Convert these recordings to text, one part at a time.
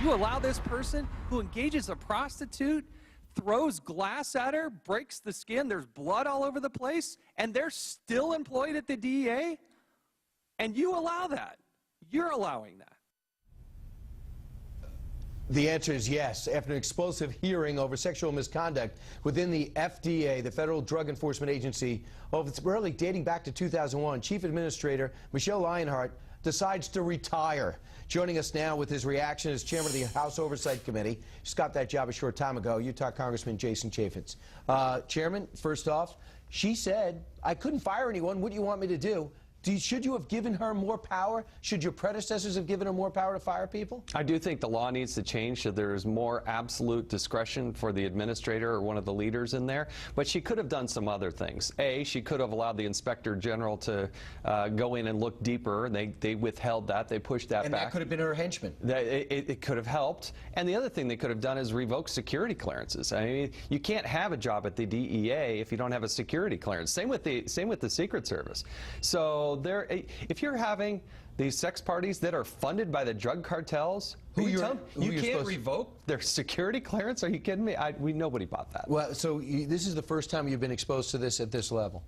You allow this person who engages a prostitute, throws glass at her, breaks the skin, there's blood all over the place, and they're still employed at the DEA? And you allow that. You're allowing that. The answer is yes. After an explosive hearing over sexual misconduct within the FDA, the Federal Drug Enforcement Agency, really dating back to 2001, Chief Administrator Michelle Lionheart decides to retire. Joining us now with his reaction is Chairman of the House Oversight Committee. Just got that job a short time ago, Utah Congressman Jason Chaffetz. Chairman, first off, she said, I couldn't fire anyone. What do you want me to do? Should you have given her more power? Should your predecessors have given her more power to fire people? I do think the law needs to change so there's more absolute discretion for the administrator or one of the leaders in there. But she could have done some other things. A, she could have allowed the Inspector General to go in and look deeper. They withheld that. They pushed that back. And that could have been her henchman. It could have helped. And the other thing they could have done is revoke security clearances. I mean, you can't have a job at the DEA if you don't have a security clearance. Same with the Secret Service. So if you're having these sex parties that are funded by the drug cartels, you can't revoke their security clearance? Are you kidding me? Nobody bought that. Well, so this is the first time you've been exposed to this at this level?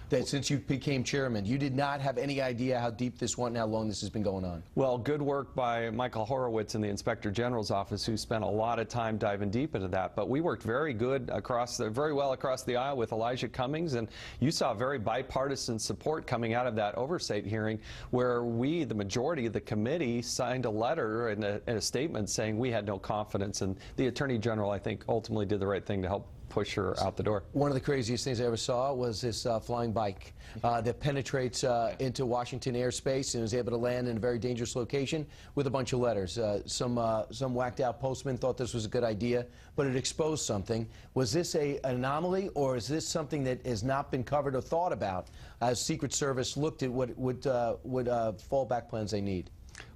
That since you became chairman, you did not have any idea how deep this went and how long this has been going on? Well, good work by Michael Horowitz in the Inspector General's office, who spent a lot of time diving deep into that. But we worked very well across the aisle with Elijah Cummings, and you saw very bipartisan support coming out of that oversight hearing, where we, the majority of the committee, signed a letter and a statement saying we had no confidence. And the Attorney General, I think, ultimately did the right thing to help push her out the door. One of the craziest things I ever saw was this flying bike that penetrates into Washington airspace and was able to land in a very dangerous location with a bunch of letters. Some whacked out postman thought this was a good idea, but it exposed something. Was this an anomaly, or is this something that has not been covered or thought about as Secret Service looked at what fallback plans they need?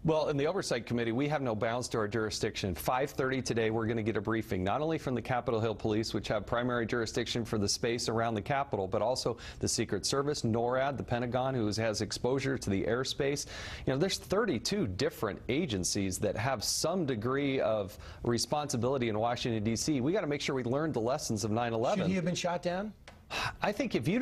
Well, in the Oversight Committee, we have no bounds to our jurisdiction. 5:30 today, we're going to get a briefing, not only from the Capitol Hill Police, which have primary jurisdiction for the space around the Capitol, but also the Secret Service, NORAD, the Pentagon, who has exposure to the airspace. You know, there's 32 different agencies that have some degree of responsibility in Washington, D.C. We got to make sure we learned the lessons of 9/11. Should he have been shot down? I think if you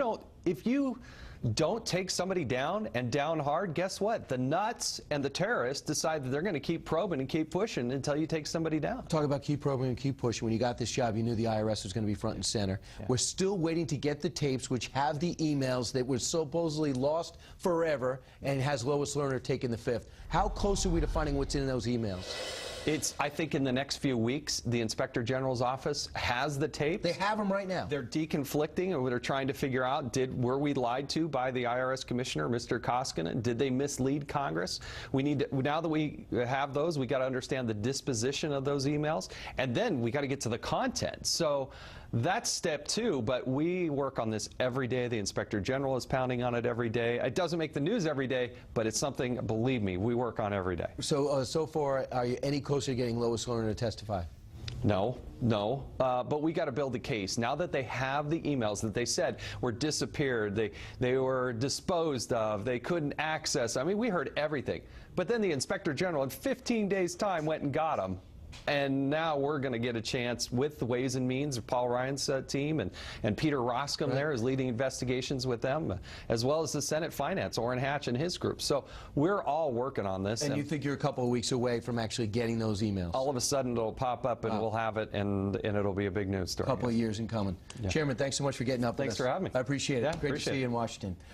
don't take somebody down, and down hard, guess what? The nuts and the terrorists decide that they're going to keep probing and keep pushing until you take somebody down. Talk about keep probing and keep pushing. When you got this job, you knew the IRS was going to be front and center. Yeah. We're still waiting to get the tapes, which have the emails that were supposedly lost forever, and has Lois Lerner taken the fifth. How close are we to finding what's in those emails? I think in the next few weeks, the Inspector General's office has the tapes. They have them right now. They're deconflicting, and they're trying to figure out, were we lied to by the IRS Commissioner, Mr. Koskinen? Did they mislead Congress? We need to, now that we have those, we got to understand the disposition of those emails, and then we got to get to the content. So that's step two, but we work on this every day. The Inspector General is pounding on it every day. It doesn't make the news every day, but it's something, believe me, we work on every day. So, so far, are you any closer to getting Lois Lerner to testify? No, but we got to build a case. Now that they have the emails that they said were disappeared, they were disposed of, they couldn't access. I mean, we heard everything. But then the Inspector General in 15 days' time went and got them. And now we're going to get a chance with the Ways and Means of Paul Ryan's team, and Peter Roskam there is leading investigations with them, as well as the Senate Finance, Orrin Hatch and his group. So we're all working on this. And you think you're a couple of weeks away from actually getting those emails? All of a sudden it'll pop up and we'll have it, and it'll be a big news story. A couple of years in coming. Yeah. Chairman, thanks so much for getting up with us. Thanks for having me. I appreciate it. Yeah, Great to see you in Washington.